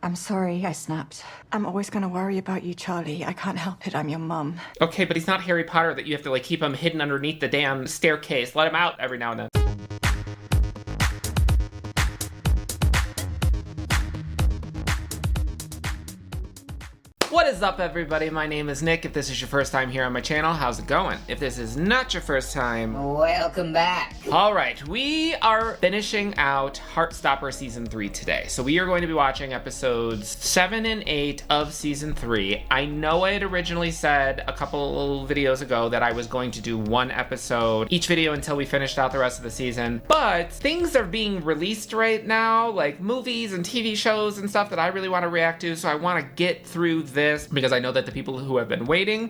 I'm sorry I snapped. I'm always gonna worry about you, Charlie. I can't help it. I'm your mum. Okay, but he's not Harry Potter that you have to like keep him hidden underneath the damn staircase. Let him out every now and then. What is up, everybody? My name is Nick. If this is your first time here on my channel, how's it going? If this is not your first time, welcome back. All right, we are finishing out Heartstopper Season 3 today. So we are going to be watching episodes 7 and 8 of Season 3. I know I had originally said a couple videos ago that I was going to do one episode each video until we finished out the rest of the season, but things are being released right now, like movies and TV shows and stuff that I really want to react to, so I want to get through this because I know that the people who have been waiting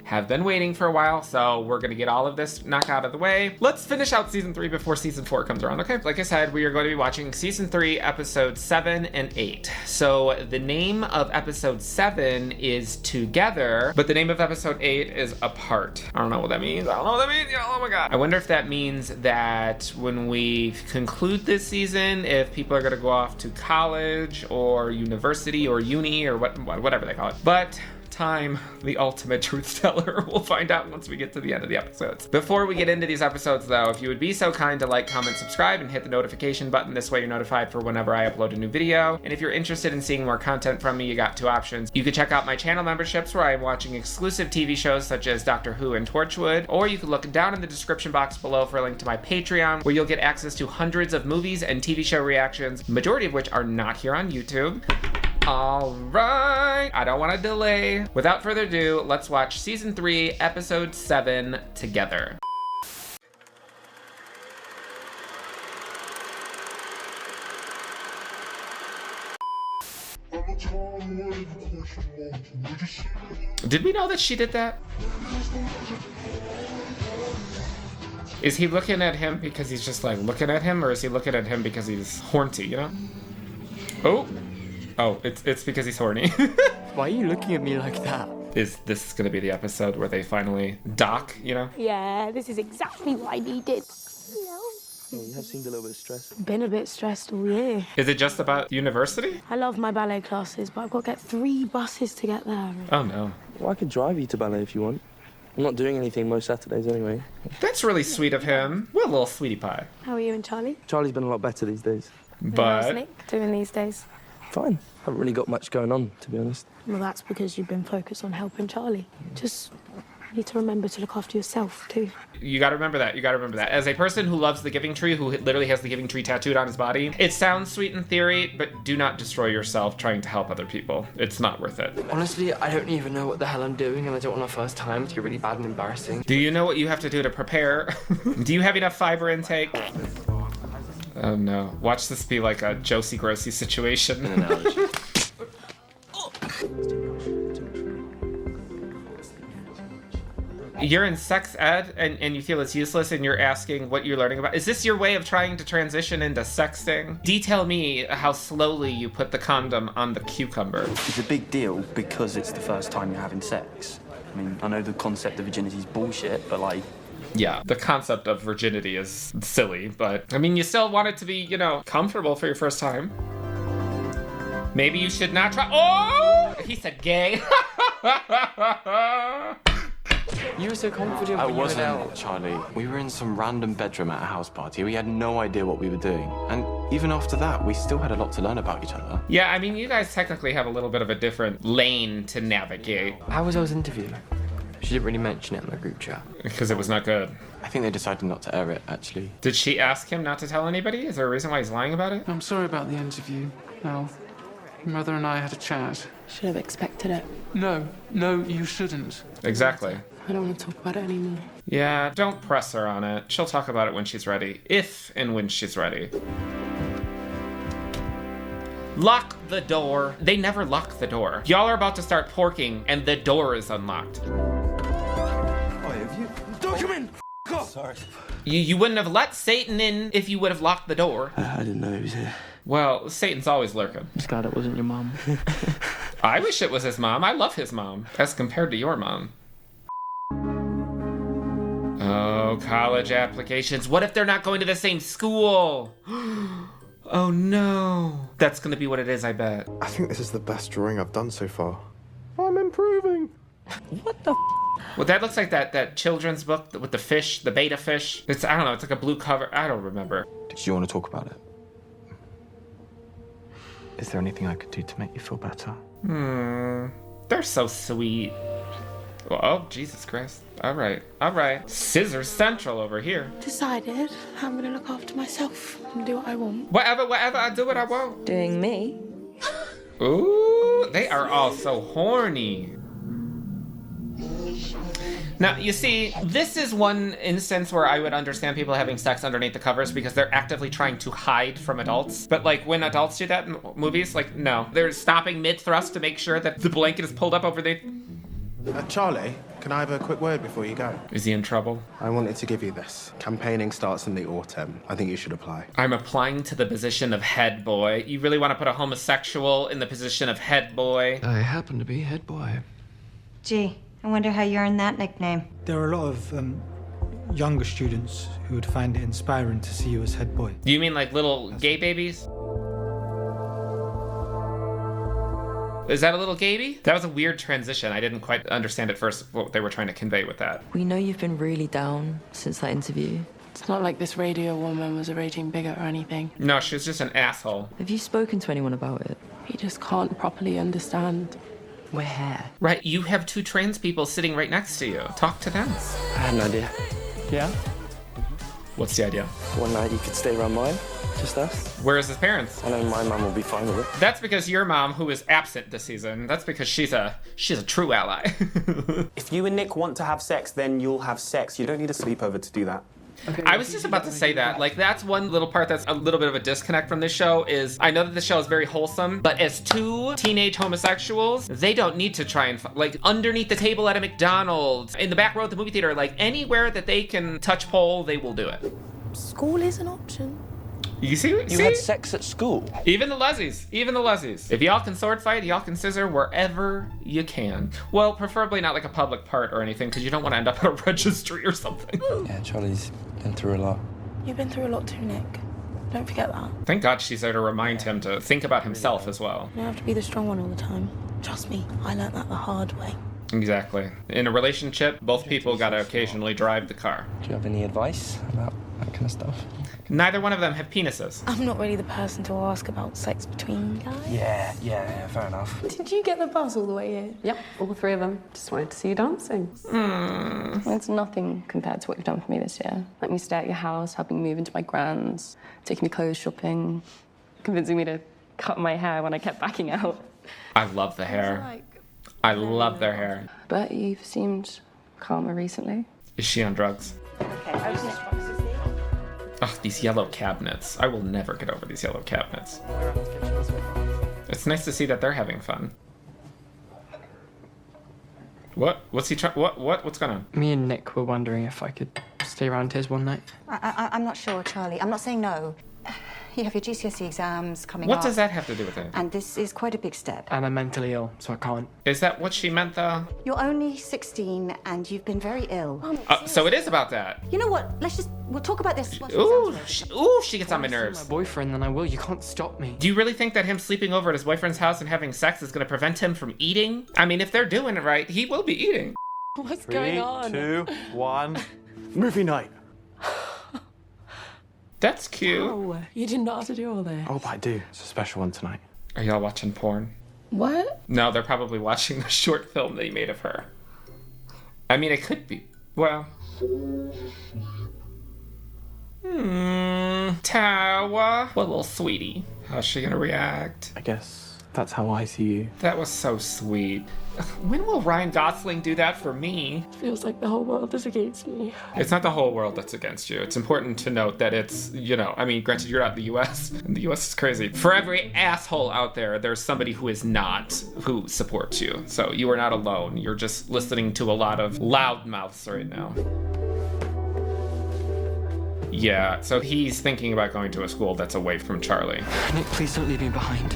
for a while, so we're gonna get all of this knocked out of the way. Let's finish out Season 3 before Season 4 comes around, okay? Like I said, we are going to be watching Season 3, Episodes 7 and 8. So the name of Episode 7 is Together, but the name of Episode 8 is Apart. I don't know what that means. Oh my god. I wonder if that means that when we conclude this season, if people are gonna go off to college or university or uni or whatever they call it. But time, the ultimate truth teller. We'll find out once we get to the end of the episodes. Before we get into these episodes though, if you would be so kind to like, comment, subscribe, and hit the notification button. This way you're notified for whenever I upload a new video. And if you're interested in seeing more content from me, you got two options. You can check out my channel memberships where I'm watching exclusive TV shows such as Doctor Who and Torchwood, or you can look down in the description box below for a link to my Patreon, where you'll get access to hundreds of movies and TV show reactions, majority of which are not here on YouTube. All right, I don't want to delay. Without further ado, let's watch Season 3, Episode 7 together. Did we know that she did that? Is he looking at him because he's just like looking at him, or is he looking at him because he's horny, you know? Oh, it's because he's horny. Why are you looking at me like that? Is this gonna be the episode where they finally dock, you know? Yeah, this is exactly what I needed. Yeah, you have seemed a little bit stressed. Been a bit stressed all year. Is it just about university? I love my ballet classes, but I've got to get 3 buses to get there. Oh no. Well, I could drive you to ballet if you want. I'm not doing anything most Saturdays anyway. That's really sweet of him. What a little sweetie pie. How are you and Charlie? Charlie's been a lot better these days. How's But Nick doing these days? Fine. Haven't really got much going on, to be honest. Well, that's because you've been focused on helping Charlie. Just need to remember to look after yourself, too. you gotta remember that. You gotta remember that. As a person who loves the Giving Tree, who literally has the Giving Tree tattooed on his body, it sounds sweet in theory, but do not destroy yourself trying to help other people. It's not worth it. Honestly, I don't even know what the hell I'm doing, and I don't want my first time to get really bad and embarrassing. Do you know what you have to do to prepare? Do you have enough fiber intake? Oh no. Watch this be like a Josie Grossi situation. You're in sex ed and you feel it's useless and you're asking what you're learning about. Is this your way of trying to transition into sexting? Detail me how slowly you put the condom on the cucumber. It's a big deal because it's the first time you're having sex. I mean, I know the concept of virginity is bullshit, but like... Yeah, the concept of virginity is silly, but I mean, you still want it to be, you know, comfortable for your first time. Maybe you should not try. Oh! He said gay. You were so confident when you were out. I wasn't, Charlie. We were in some random bedroom at a house party. We had no idea what we were doing. And even after that, we still had a lot to learn about each other. Yeah, I mean, you guys technically have a little bit of a different lane to navigate. How was Elle's interview? She didn't really mention it in the group chat. Because it was not good. I think they decided not to air it, actually. Did she ask him not to tell anybody? Is there a reason why he's lying about it? I'm sorry about the interview, Elle. Mother and I had a chat. Should have expected it. No, you shouldn't. Exactly. I don't want to talk about it anymore. Yeah, don't press her on it. She'll talk about it when she's ready. If and when she's ready. Lock the door. They never lock the door. Y'all are about to start porking and the door is unlocked. Oh, have you... Don't come in! Sorry. You wouldn't have let Satan in if you would have locked the door. I didn't know he was here. Well, Satan's always lurking. Just glad it wasn't your mum. I wish it was his mom. I love his mom. As compared to your mom. Oh, college applications. What if they're not going to the same school? Oh no. That's gonna be what it is, I bet. I think this is the best drawing I've done so far. I'm improving. Well, that looks like that children's book with the fish, the beta fish. I don't know, it's like a blue cover. I don't remember. Do you want to talk about it? Is there anything I could do to make you feel better? They're so sweet. Oh, Jesus Christ. All right. Scissors Central over here. Decided I'm gonna look after myself and do what I want. Whatever, I do what I want. Doing me? Ooh, they are all so horny. Now, you see, this is one instance where I would understand people having sex underneath the covers because they're actively trying to hide from adults. But, like, when adults do that in movies, like, no. They're stopping mid-thrust to make sure that the blanket is pulled up over the... Charlie, can I have a quick word before you go? Is he in trouble? I wanted to give you this. Campaigning starts in the autumn. I think you should apply. I'm applying to the position of head boy. You really want to put a homosexual in the position of head boy? I happen to be head boy. Gee, I wonder how you earned that nickname. There are a lot of younger students who would find it inspiring to see you as head boy. Do you mean like little gay babies? Is that a little gaby? That was a weird transition. I didn't quite understand at first what they were trying to convey with that. We know you've been really down since that interview. It's not like this radio woman was a raging bigot or anything. No, she was just an asshole. Have you spoken to anyone about it? He just can't properly understand. We're here. Right, you have two trans people sitting right next to you. Talk to them. I had an idea. Yeah? What's the idea? One night you could stay around mine, just us. Where is his parents? I know my mum will be fine with it. That's because your mom, who is absent this season, that's because she's a true ally. If you and Nick want to have sex, then you'll have sex. You don't need a sleepover to do that. Okay, I was just about to say that. Like, that's one little part that's a little bit of a disconnect from this show is I know that the show is very wholesome, but as two teenage homosexuals, they don't need to try and, like, underneath the table at a McDonald's, in the back row at the movie theater, like, anywhere that they can touch pole, they will do it. School is an option. You see? You had sex at school? Even the lesbies. If y'all can sword fight, y'all can scissor wherever you can. Well, preferably not like a public part or anything, because you don't want to end up at a registry or something. Yeah, Charlie's been through a lot. You've been through a lot too, Nick. Don't forget that. Thank God she's there to remind him to think about himself as well. You don't have to be the strong one all the time. Trust me, I learned that the hard way. Exactly. In a relationship, both people gotta occasionally drive the car. Do you have any advice about that kind of stuff? Neither one of them have penises. I'm not really the person to ask about sex between guys. Yeah, fair enough. Did you get the bus all the way here? Yep, all three of them. Just wanted to see you dancing. It's nothing compared to what you've done for me this year. Let me stay at your house, helping me move into my grand's, taking me clothes shopping, convincing me to cut my hair when I kept backing out. I love the hair. I love their hair. But you've seemed calmer recently. Is she on drugs? Okay, I was just... Ugh, these yellow cabinets. I will never get over these yellow cabinets. It's nice to see that they're having fun. What? What's he trying? What's going on? Me and Nick were wondering if I could stay around his one night. I'm not sure, Charlie. I'm not saying no. You have your GCSE exams coming up. What does that have to do with it? And this is quite a big step. And I'm mentally ill, so I can't. Is that what she meant, though? You're only 16 and you've been very ill. So it is about that. You know what? We'll talk about this. She gets on my nerves. My boyfriend, then I will. You can't stop me. Do you really think that him sleeping over at his boyfriend's house and having sex is going to prevent him from eating? I mean, if they're doing it right, he will be eating. What's going on? 3, 2, 1. Movie night. That's cute. Oh, you didn't know how to do all this. Oh, but I do. It's a special one tonight. Are y'all watching porn? What? No, they're probably watching the short film that he made of her. I mean, it could be. Well. Tawa. What little sweetie. How's she gonna react? I guess that's how I see you. That was so sweet. When will Ryan Gosling do that for me? It feels like the whole world is against me. It's not the whole world that's against you. It's important to note that it's, I mean, granted, you're not in the US, and the US is crazy. For every asshole out there, there's somebody who is not, who supports you. So you are not alone. You're just listening to a lot of loud mouths right now. Yeah, so he's thinking about going to a school that's away from Charlie. Nick, please don't leave me behind.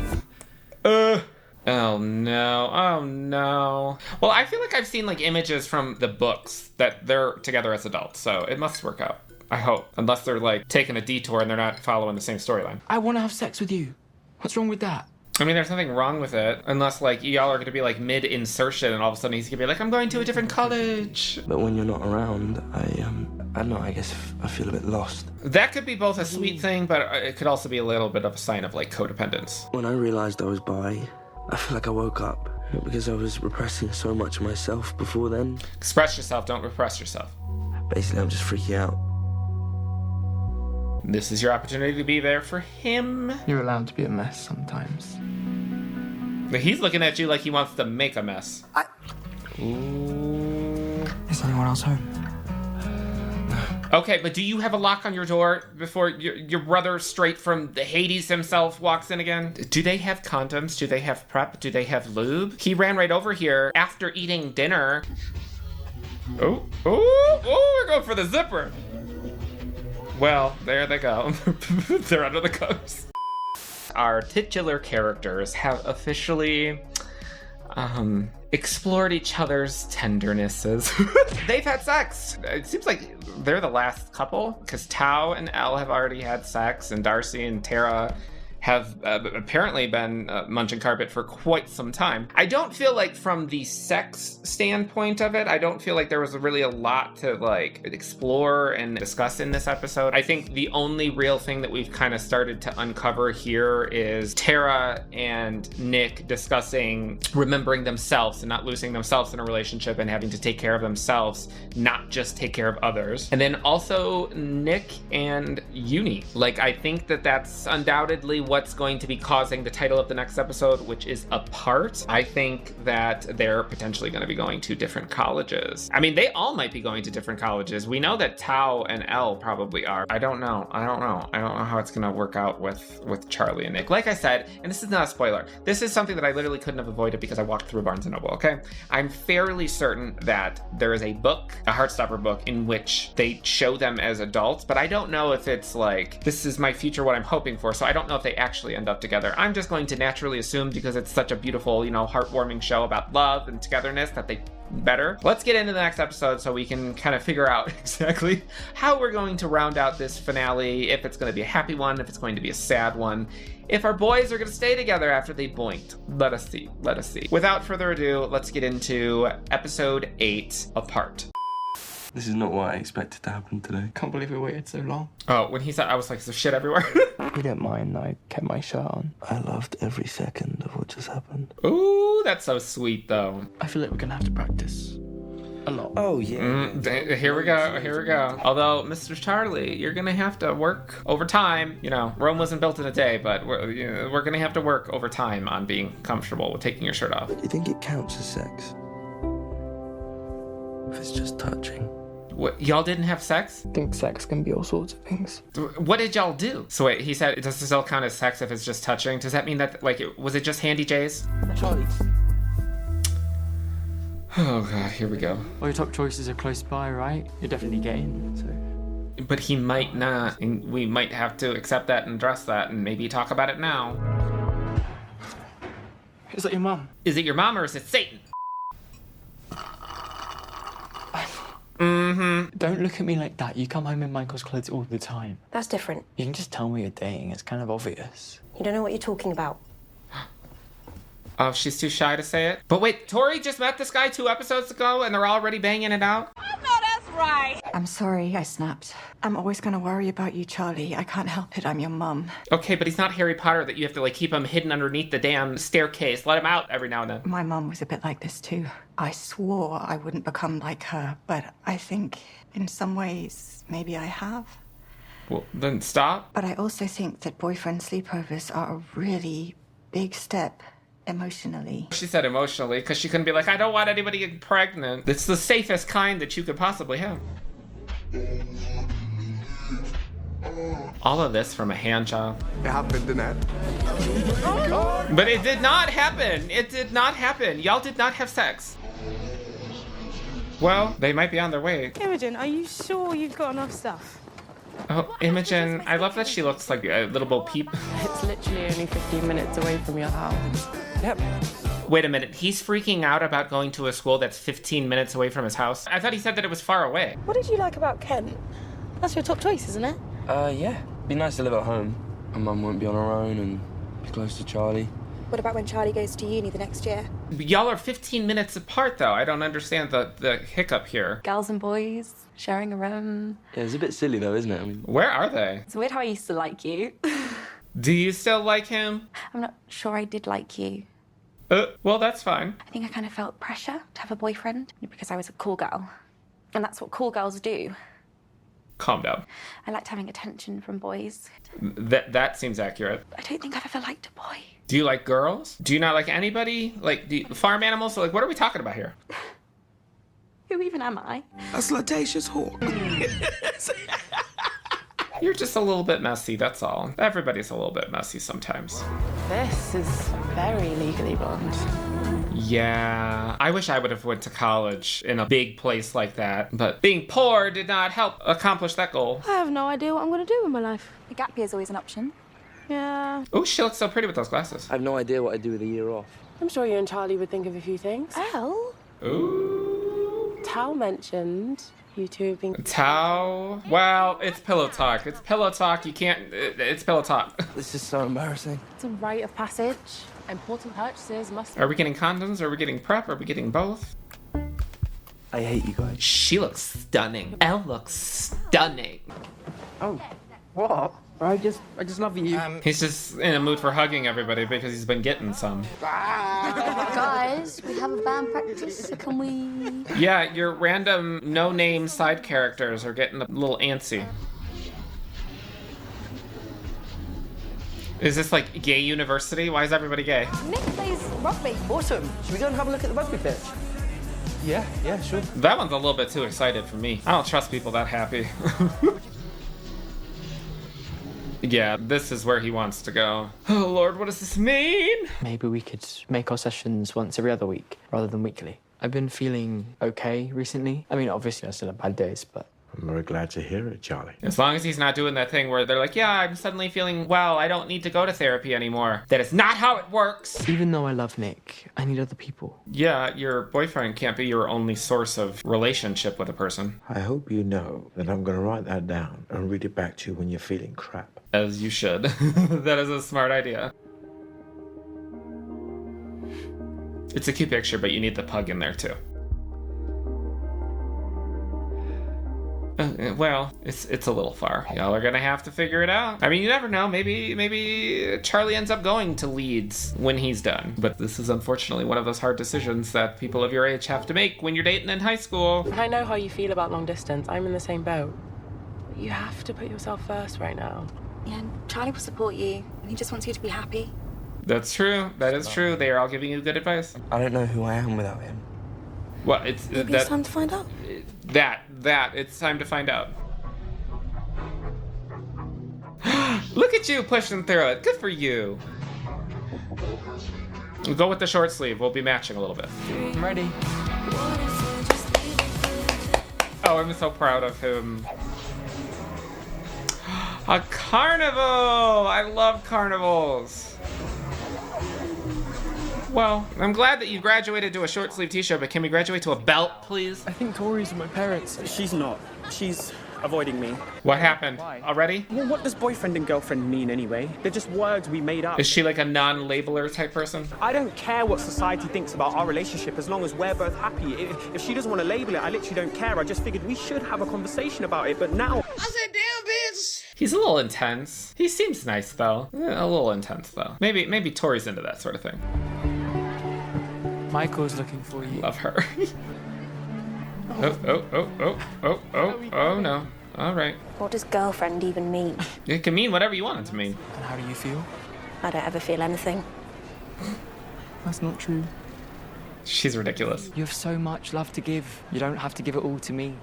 Oh no. Well, I feel like I've seen like images from the books that they're together as adults, so it must work out. I hope. Unless they're like taking a detour and they're not following the same storyline. I want to have sex with you. What's wrong with that? I mean, there's nothing wrong with it, unless like y'all are gonna be like mid-insertion and all of a sudden he's gonna be like, I'm going to a different college. But when you're not around, I don't know, I guess I feel a bit lost. That could be both a sweet thing, but it could also be a little bit of a sign of like codependence. When I realized I was bi, I feel like I woke up because I was repressing so much of myself before then. Express yourself, don't repress yourself. Basically, I'm just freaking out. This is your opportunity to be there for him. You're allowed to be a mess sometimes. But he's looking at you like he wants to make a mess. Ooh. Is anyone else home? Okay, but do you have a lock on your door before your brother straight from the Hades himself walks in again? Do they have condoms? Do they have prep? Do they have lube? He ran right over here after eating dinner. Oh, we're going for the zipper. Well, there they go. They're under the covers. Our titular characters have officially explored each other's tendernesses. They've had sex. It seems like they're the last couple, because Tao and Elle have already had sex, and Darcy and Tara have apparently been munching carpet for quite some time. I don't feel like from the sex standpoint of it, I don't feel like there was really a lot to like explore and discuss in this episode. I think the only real thing that we've kind of started to uncover here is Tara and Nick discussing remembering themselves and not losing themselves in a relationship and having to take care of themselves, not just take care of others. And then also Nick and Uni. Like, I think that that's undoubtedly what's going to be causing the title of the next episode, which is Apart. I think that they're potentially going to be going to different colleges. I mean, they all might be going to different colleges. We know that Tao and Elle probably are. I don't know how it's going to work out with Charlie and Nick. Like I said, and this is not a spoiler, this is something that I literally couldn't have avoided because I walked through Barnes & Noble, okay? I'm fairly certain that there is a book, a Heartstopper book, in which they show them as adults, but I don't know if it's like, this is my future, what I'm hoping for, so I don't know if they actually end up together. I'm just going to naturally assume, because it's such a beautiful, heartwarming show about love and togetherness, that they better. Let's get into the next episode so we can kind of figure out exactly how we're going to round out this finale, if it's going to be a happy one, if it's going to be a sad one, if our boys are going to stay together after they boinked. Let us see. Without further ado, let's get into episode 8, Apart. This is not what I expected to happen today. Can't believe we waited so long. Oh, when he said, I was like, there's shit everywhere. You don't mind I kept my shirt on. I loved every second of what just happened. Ooh, that's so sweet, though. I feel like we're gonna have to practice a lot. Oh, yeah. Here we go. Although, Mr. Charlie, you're gonna have to work overtime. Rome wasn't built in a day, but we're gonna have to work overtime on being comfortable with taking your shirt off. Do you think it counts as sex? If it's just touching. What, y'all didn't have sex? I think sex can be all sorts of things. What did y'all do? So wait, he said, does this still count as sex if it's just touching? Does that mean that, was it just handy J's? Charlie. Oh god, here we go. All your top choices are close by, right? You're definitely getting, so... But he might not, and we might have to accept that and address that and maybe talk about it now. Is that your mum? Is it your mom or is it Satan? Don't look at me like that. You come home in Michael's clothes all the time. That's different. You can just tell me you're dating. It's kind of obvious. You don't know what you're talking about. Oh, she's too shy to say it? But wait, Tori just met this guy 2 episodes ago and they're already banging it out? I know that's right. I'm sorry, I snapped. I'm always gonna worry about you, Charlie. I can't help it, I'm your mum. Okay, but he's not Harry Potter that you have to keep him hidden underneath the damn staircase. Let him out every now and then. My mum was a bit like this too. I swore I wouldn't become like her, but I think in some ways, maybe I have. Well, then stop. But I also think that boyfriend sleepovers are a really big step emotionally. She said emotionally because she couldn't be like, I don't want anybody getting pregnant. It's the safest kind that you could possibly have. All of this from a hand job. It happened, didn't it? But it did not happen. It did not happen. Y'all did not have sex. Well, they might be on their way. Imogen, are you sure you've got enough stuff? Oh, Imogen, I love that she looks like a little Bo Peep. It's literally only 15 minutes away from your house. Yep. Wait a minute, he's freaking out about going to a school that's 15 minutes away from his house? I thought he said that it was far away. What did you like about Ken? That's your top choice, isn't it? Yeah. Be nice to live at home. My mum won't be on her own and be close to Charlie. What about when Charlie goes to uni the next year? Y'all are 15 minutes apart, though. I don't understand the hiccup here. Girls and boys sharing a room. Yeah, it's a bit silly though, isn't it? I mean, where are they? It's weird how I used to like you. Do you still like him? I'm not sure I did like you. Well, that's fine. I think I kind of felt pressure to have a boyfriend because I was a cool girl. And that's what cool girls do. Calm down. I liked having attention from boys. That seems accurate. I don't think I've ever liked a boy. Do you like girls? Do you not like anybody? Like farm animals? So, like, what are we talking about here? Who even am I? A slutatious whore. You're just a little bit messy, that's all. Everybody's a little bit messy sometimes. This is very Legally Blonde. Yeah, I wish I would have went to college in a big place like that, but being poor did not help accomplish that goal. I have no idea what I'm going to do with my life. A gap year is always an option. Yeah. Oh, she looks so pretty with those glasses. I have no idea what I'd do with a year off. I'm sure you and Charlie would think of a few things. Elle? Ooh. Tal mentioned you two have been... Tao? Well, it's pillow talk. It's pillow talk. You can't... It's pillow talk. This is so embarrassing. It's a rite of passage. Important purchases must... Are we getting condoms? Are we getting prep? Are we getting both? I hate you guys. She looks stunning. Elle looks stunning. Oh, what? I just love you. He's just in a mood for hugging everybody because he's been getting some. Guys, we have a band practice. Can we... Yeah, your random no-name side characters are getting a little antsy. Is this like gay university? Why is everybody gay? Nick plays rugby. Awesome. Should we go and have a look at the rugby pitch? Yeah, sure. That one's a little bit too excited for me. I don't trust people that happy. Yeah, this is where he wants to go. Oh Lord, what does this mean? Maybe we could make our sessions once every other week rather than weekly. I've been feeling okay recently. I mean, obviously I still have bad days, but... I'm very glad to hear it, Charlie. As long as he's not doing that thing where they're like, yeah, I'm suddenly feeling well, I don't need to go to therapy anymore. That is not how it works. Even though I love Nick, I need other people. Yeah, your boyfriend can't be your only source of relationship with a person. I hope you know that I'm going to write that down and read it back to you when you're feeling crap. As you should. That is a smart idea. It's a cute picture, but you need the pug in there too. Well, it's a little far. Y'all are gonna have to figure it out. I mean, you never know. Maybe Charlie ends up going to Leeds when he's done. But this is unfortunately one of those hard decisions that people of your age have to make when you're dating in high school. I know how you feel about long distance. I'm in the same boat. You have to put yourself first right now. Yeah, and Charlie will support you, and he just wants you to be happy. That's true. That is true. They are all giving you good advice. I don't know who I am without him. Well, it's Maybe it's time to find out. It's time to find out. Look at you pushing through it. Good for you. We'll go with the short sleeve. We'll be matching a little bit. I'm ready. Oh, I'm so proud of him. A carnival! I love carnivals. Well, I'm glad that you graduated to a short sleeve t-shirt, but can we graduate to a belt, please? I think Tori's with my parents. She's not. She's avoiding me. What happened? Why? Already? Well, what does boyfriend and girlfriend mean anyway? They're just words we made up. Is she like a non-labeler type person? I don't care what society thinks about our relationship as long as we're both happy. If she doesn't want to label it, I literally don't care. I just figured we should have a conversation about it, but now... I said, damn, bitch! He's a little intense. He seems nice, though. A little intense, though. Maybe Tori's into that sort of thing. Michael's looking for you. Love her. Oh, no. All right. What does girlfriend even mean? It can mean whatever you want it to mean. And how do you feel? I don't ever feel anything. That's not true. She's ridiculous. You have so much love to give. You don't have to give it all to me.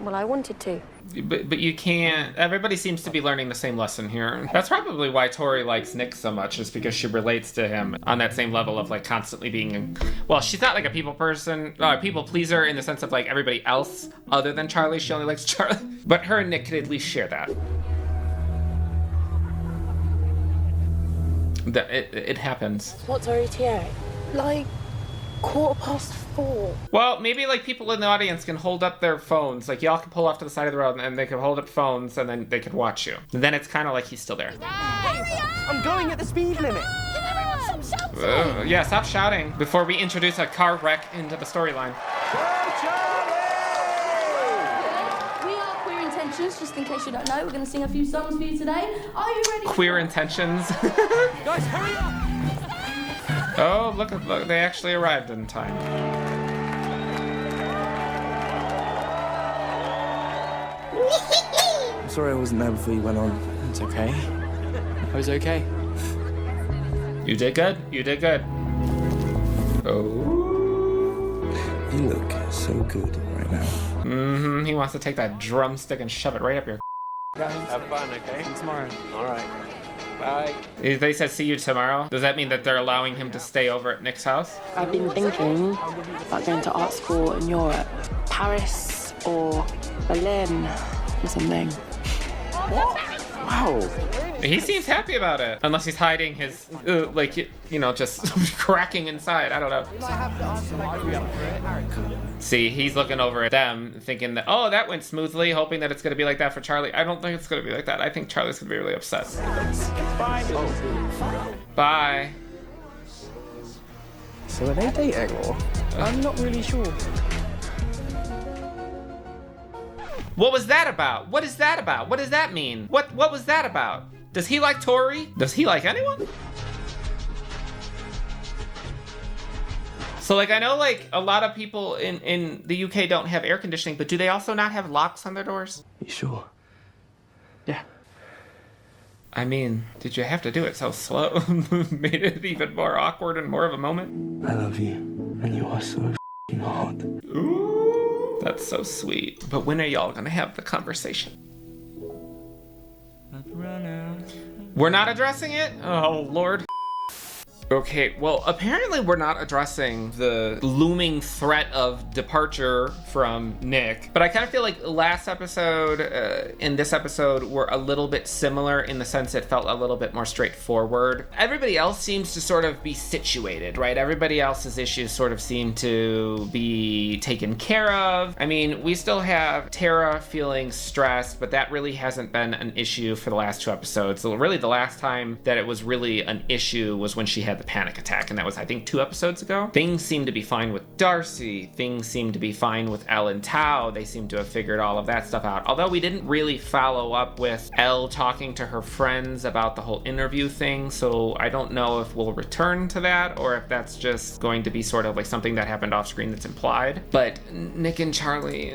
Well, I wanted to. But you can't. Everybody seems to be learning the same lesson here. That's probably why Tori likes Nick so much, is because she relates to him on that same level of like constantly being. Well, she's not like a people person, people pleaser in the sense of like everybody else other than Charlie. She only likes Charlie. But her and Nick could at least share that. It happens. What's RETA? Like, 4:15. Well, maybe like people in the audience can hold up their phones. Like y'all can pull off to the side of the road and they can hold up phones and then they can watch you. And then it's kind of like he's still there. I'm going at the speed limit. Yeah, stop shouting before we introduce a car wreck into the storyline. We are Queer Intentions, just in case you don't know. We're going to sing a few songs for you today. Are you ready? Queer Intentions. Guys, hurry up! Oh, look, they actually arrived in time. I'm sorry I wasn't there before you went on. It's okay. I was okay. You did good. You did good. Oh. You look so good right now. Mm-hmm. He wants to take that drumstick and shove it right up your. Have fun, okay? See you tomorrow. All right. Bye. They said see you tomorrow. Does that mean that they're allowing him to stay over at Nick's house? I've been thinking about going to art school in Europe. Paris or Berlin or something. Wow. He seems happy about it. Unless he's hiding his, just cracking inside. I don't know. See, he's looking over at them thinking that, oh, that went smoothly, hoping that it's going to be like that for Charlie. I don't think it's going to be like that. I think Charlie's going to be really upset. Bye. Bye. So are they dating or? I'm not really sure. What was that about? What is that about? What does that mean? What was that about? Does he like Tori? Does he like anyone? So like I know like a lot of people in the UK don't have air conditioning, but do they also not have locks on their doors? You sure? Yeah. I mean, did you have to do it so slow? Made it even more awkward and more of a moment? I love you, and you are so f***ing hot. Ooh, that's so sweet. But when are y'all gonna have the conversation? We're not addressing it? Oh, Lord. Okay, well, apparently we're not addressing the looming threat of departure from Nick, but I kind of feel like last episode and this episode were a little bit similar in the sense it felt a little bit more straightforward. Everybody else seems to sort of be situated, right? Everybody else's issues sort of seem to be taken care of. I mean, we still have Tara feeling stressed, but that really hasn't been an issue for the last 2 episodes. So really the last time that it was really an issue was when she had the panic attack, and that was I think 2 episodes ago. Things seem to be fine with Darcy. Things seem to be fine with Elle and Tao. They seem to have figured all of that stuff out. Although we didn't really follow up with Elle talking to her friends about the whole interview thing, so I don't know if we'll return to that or if that's just going to be sort of like something that happened off screen that's implied. But Nick and Charlie,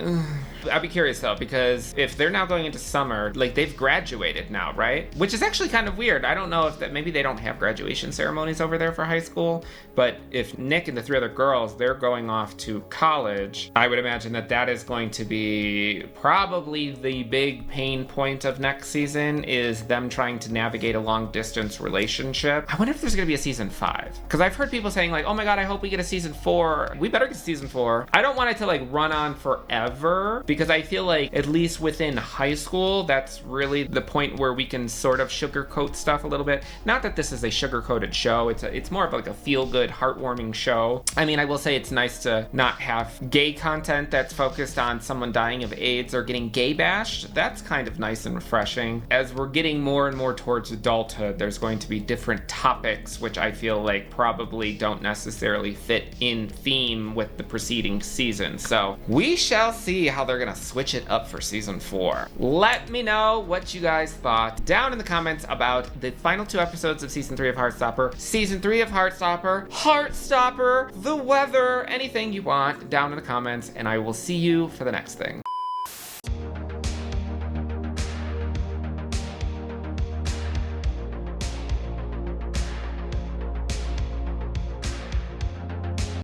I'd be curious though, because if they're now going into summer, like they've graduated now, right? Which is actually kind of weird. I don't know if that maybe they don't have graduation ceremonies over there for high school, but if Nick and the 3 other girls, they're going off to college, I would imagine that that is going to be probably the big pain point of next season, is them trying to navigate a long distance relationship. I wonder if there's gonna be a season 5, because I've heard people saying like, oh my god, I hope we get a season 4. We better get season 4. I don't want it to like run on forever, because I feel like at least within high school, that's really the point where we can sort of sugarcoat stuff a little bit. Not that this is a sugar-coated show, it's more of like a feel-good, heartwarming show. I mean, I will say it's nice to not have gay content that's focused on someone dying of AIDS or getting gay bashed. That's kind of nice and refreshing. As we're getting more and more towards adulthood, there's going to be different topics which I feel like probably don't necessarily fit in theme with the preceding season. So we shall see how they're gonna switch it up for season 4. Let me know what you guys thought down in the comments about the final 2 episodes of season 3 of Heartstopper. Season 3 of Heartstopper, the weather, anything you want down in the comments, and I will see you for the next thing.